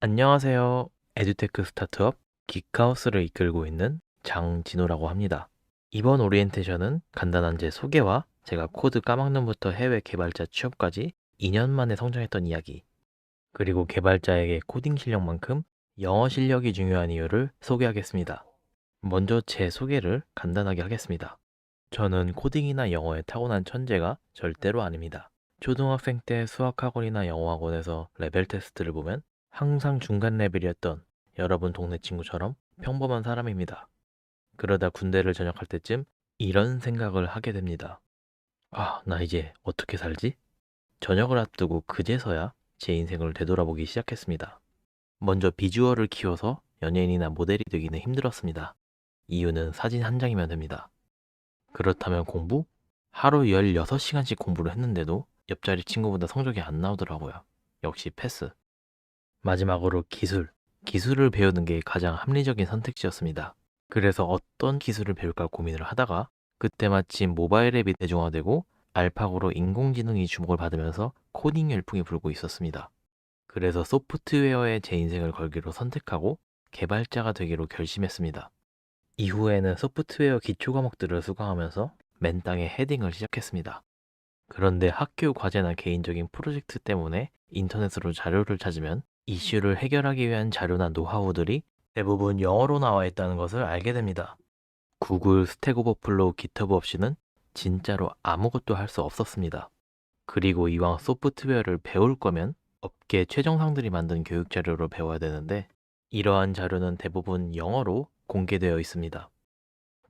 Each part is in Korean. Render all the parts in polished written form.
안녕하세요. 에듀테크 스타트업 기카우스를 이끌고 있는 장진호라고 합니다. 이번 오리엔테이션은 간단한 제 소개와 제가 코드 까막눈부터 해외 개발자 취업까지 2년 만에 성장했던 이야기, 그리고 개발자에게 코딩 실력만큼 영어 실력이 중요한 이유를 소개하겠습니다. 먼저 제 소개를 간단하게 하겠습니다. 저는 코딩이나 영어에 타고난 천재가 절대로 아닙니다. 초등학생 때 수학학원이나 영어학원에서 레벨 테스트를 보면 항상 중간 레벨이었던 여러분 동네 친구처럼 평범한 사람입니다. 그러다 군대를 전역할 때쯤 이런 생각을 하게 됩니다. 아, 나 이제 어떻게 살지? 전역을 앞두고 그제서야 제 인생을 되돌아보기 시작했습니다. 먼저 비주얼을 키워서 연예인이나 모델이 되기는 힘들었습니다. 이유는 사진 한 장이면 됩니다. 그렇다면 공부? 하루 16시간씩 공부를 했는데도 옆자리 친구보다 성적이 안 나오더라고요. 역시 패스. 마지막으로 기술. 기술을 배우는 게 가장 합리적인 선택지였습니다. 그래서 어떤 기술을 배울까 고민을 하다가 그때 마침 모바일 앱이 대중화되고 알파고로 인공지능이 주목을 받으면서 코딩 열풍이 불고 있었습니다. 그래서 소프트웨어에 제 인생을 걸기로 선택하고 개발자가 되기로 결심했습니다. 이후에는 소프트웨어 기초 과목들을 수강하면서 맨땅에 헤딩을 시작했습니다. 그런데 학교 과제나 개인적인 프로젝트 때문에 인터넷으로 자료를 찾으면 이슈를 해결하기 위한 자료나 노하우들이 대부분 영어로 나와 있다는 것을 알게 됩니다. 구글, 스택 오버플로우, 기터브 없이는 진짜로 아무것도 할 수 없었습니다. 그리고 이왕 소프트웨어를 배울 거면 업계 최정상들이 만든 교육 자료로 배워야 되는데 이러한 자료는 대부분 영어로 공개되어 있습니다.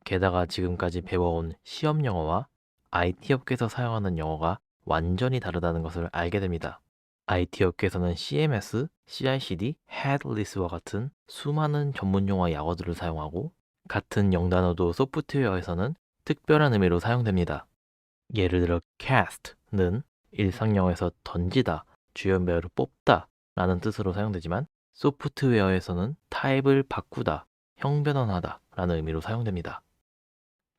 게다가 지금까지 배워온 시험 영어와 IT 업계에서 사용하는 영어가 완전히 다르다는 것을 알게 됩니다. IT 업계에서는 CMS, CI/CD, Headless와 같은 수많은 전문 용어 약어들을 사용하고 같은 영단어도 소프트웨어에서는 특별한 의미로 사용됩니다. 예를 들어 cast는 일상 영어에서 던지다, 주연 배우를 뽑다 라는 뜻으로 사용되지만 소프트웨어에서는 타입을 바꾸다, 형변환하다 라는 의미로 사용됩니다.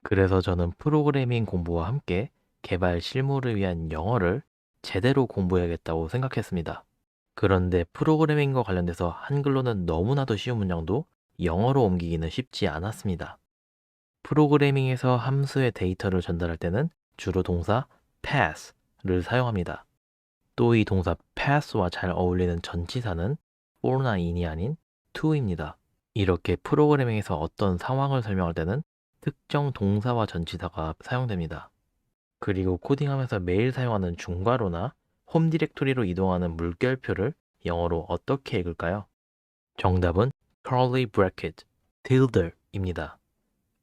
그래서 저는 프로그래밍 공부와 함께 개발 실무를 위한 영어를 제대로 공부해야겠다고 생각했습니다. 그런데 프로그래밍과 관련돼서 한글로는 너무나도 쉬운 문장도 영어로 옮기기는 쉽지 않았습니다. 프로그래밍에서 함수의 데이터를 전달할 때는 주로 동사 pass를 사용합니다. 또 이 동사 pass와 잘 어울리는 전치사는 for나 in이 아닌 to입니다. 이렇게 프로그래밍에서 어떤 상황을 설명할 때는 특정 동사와 전치사가 사용됩니다. 그리고 코딩하면서 매일 사용하는 중괄호나 홈 디렉토리로 이동하는 물결표를 영어로 어떻게 읽을까요? 정답은 curly bracket, tilde입니다.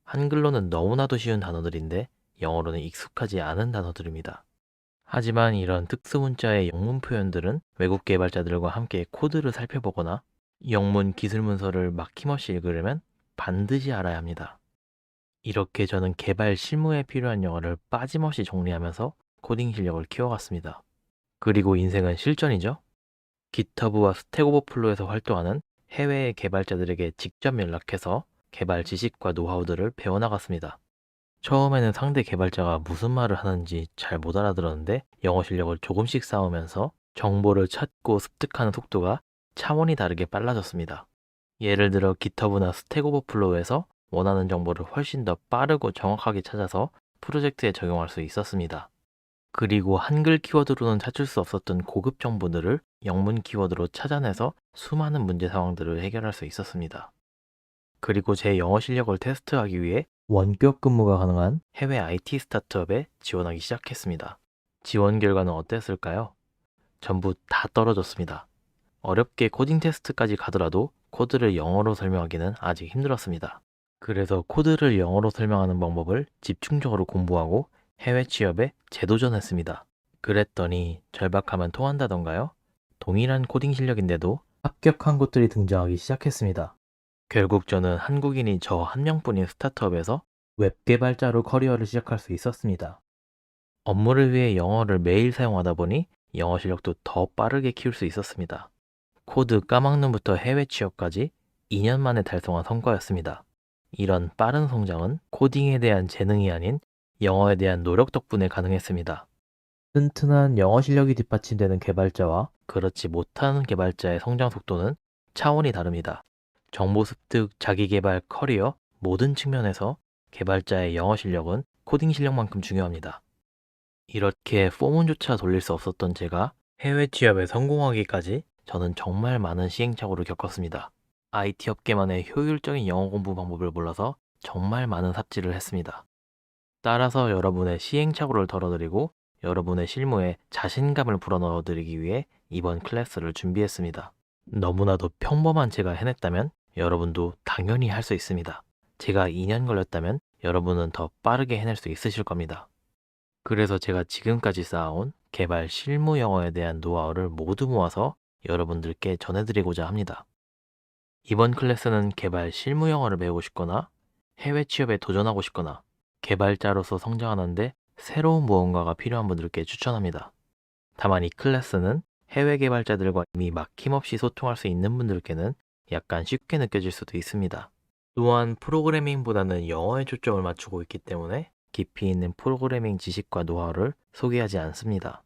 한글로는 너무나도 쉬운 단어들인데 영어로는 익숙하지 않은 단어들입니다. 하지만 이런 특수문자의 영문 표현들은 외국 개발자들과 함께 코드를 살펴보거나 영문 기술 문서를 막힘없이 읽으려면 반드시 알아야 합니다. 이렇게 저는 개발 실무에 필요한 영어를 빠짐없이 정리하면서 코딩 실력을 키워갔습니다. 그리고 인생은 실전이죠. 깃허브와 스택 오버플로에서 활동하는 해외의 개발자들에게 직접 연락해서 개발 지식과 노하우들을 배워나갔습니다. 처음에는 상대 개발자가 무슨 말을 하는지 잘 못 알아들었는데 영어 실력을 조금씩 쌓으면서 정보를 찾고 습득하는 속도가 차원이 다르게 빨라졌습니다. 예를 들어 깃허브나 스택 오버플로우에서 원하는 정보를 훨씬 더 빠르고 정확하게 찾아서 프로젝트에 적용할 수 있었습니다. 그리고 한글 키워드로는 찾을 수 없었던 고급 정보들을 영문 키워드로 찾아내서 수많은 문제 상황들을 해결할 수 있었습니다. 그리고 제 영어 실력을 테스트하기 위해 원격 근무가 가능한 해외 IT 스타트업에 지원하기 시작했습니다. 지원 결과는 어땠을까요? 전부 다 떨어졌습니다. 어렵게 코딩 테스트까지 가더라도 코드를 영어로 설명하기는 아직 힘들었습니다. 그래서 코드를 영어로 설명하는 방법을 집중적으로 공부하고 해외 취업에 재도전했습니다. 그랬더니 절박하면 통한다던가요? 동일한 코딩 실력인데도 합격한 곳들이 등장하기 시작했습니다. 결국 저는 한국인이 저 한 명뿐인 스타트업에서 웹 개발자로 커리어를 시작할 수 있었습니다. 업무를 위해 영어를 매일 사용하다 보니 영어 실력도 더 빠르게 키울 수 있었습니다. 코드 까막눈부터 해외 취업까지 2년 만에 달성한 성과였습니다. 이런 빠른 성장은 코딩에 대한 재능이 아닌 영어에 대한 노력 덕분에 가능했습니다. 튼튼한 영어 실력이 뒷받침되는 개발자와 그렇지 못하는 개발자의 성장 속도는 차원이 다릅니다. 정보 습득, 자기계발, 커리어 모든 측면에서 개발자의 영어 실력은 코딩 실력만큼 중요합니다. 이렇게 포문조차 돌릴 수 없었던 제가 해외 취업에 성공하기까지 저는 정말 많은 시행착오를 겪었습니다. IT 업계만의 효율적인 영어 공부 방법을 몰라서 정말 많은 삽질을 했습니다. 따라서 여러분의 시행착오를 덜어드리고 여러분의 실무에 자신감을 불어넣어드리기 위해 이번 클래스를 준비했습니다. 너무나도 평범한 제가 해냈다면 여러분도 당연히 할 수 있습니다. 제가 2년 걸렸다면 여러분은 더 빠르게 해낼 수 있으실 겁니다. 그래서 제가 지금까지 쌓아온 개발 실무 영어에 대한 노하우를 모두 모아서 여러분들께 전해드리고자 합니다. 이번 클래스는 개발 실무 영어를 배우고 싶거나 해외 취업에 도전하고 싶거나 개발자로서 성장하는데 새로운 무언가가 필요한 분들께 추천합니다. 다만 이 클래스는 해외 개발자들과 이미 막힘없이 소통할 수 있는 분들께는 약간 쉽게 느껴질 수도 있습니다. 또한 프로그래밍보다는 영어에 초점을 맞추고 있기 때문에 깊이 있는 프로그래밍 지식과 노하우를 소개하지 않습니다.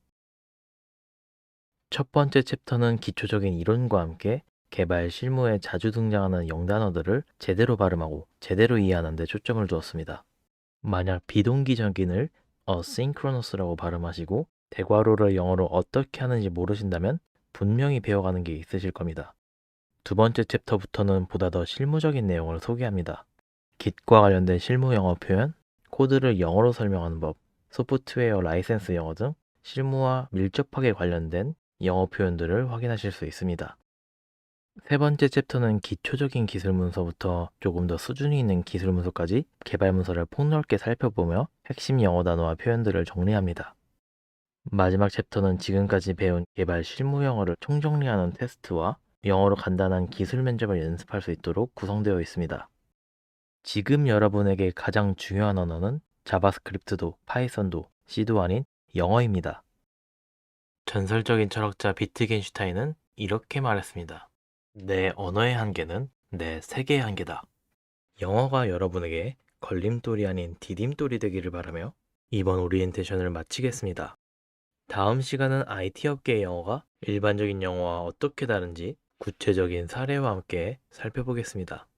첫 번째 챕터는 기초적인 이론과 함께 개발 실무에 자주 등장하는 영단어들을 제대로 발음하고 제대로 이해하는 데 초점을 두었습니다. 만약 비동기적인을 asynchronous라고 발음하시고 대괄호를 영어로 어떻게 하는지 모르신다면 분명히 배워가는 게 있으실 겁니다. 두 번째 챕터부터는 보다 더 실무적인 내용을 소개합니다. Git과 관련된 실무 영어 표현, 코드를 영어로 설명하는 법, 소프트웨어 라이센스 영어 등 실무와 밀접하게 관련된 영어 표현들을 확인하실 수 있습니다. 세 번째 챕터는 기초적인 기술 문서부터 조금 더 수준이 있는 기술 문서까지 개발 문서를 폭넓게 살펴보며 핵심 영어 단어와 표현들을 정리합니다. 마지막 챕터는 지금까지 배운 개발 실무 영어를 총정리하는 테스트와 영어로 간단한 기술 면접을 연습할 수 있도록 구성되어 있습니다. 지금 여러분에게 가장 중요한 언어는 자바스크립트도 파이썬도 C도 아닌 영어입니다. 전설적인 철학자 비트겐슈타인은 이렇게 말했습니다. 내 언어의 한계는 내 세계의 한계다. 영어가 여러분에게 걸림돌이 아닌 디딤돌이 되기를 바라며 이번 오리엔테이션을 마치겠습니다. 다음 시간은 IT 업계의 영어가 일반적인 영어와 어떻게 다른지 구체적인 사례와 함께 살펴보겠습니다.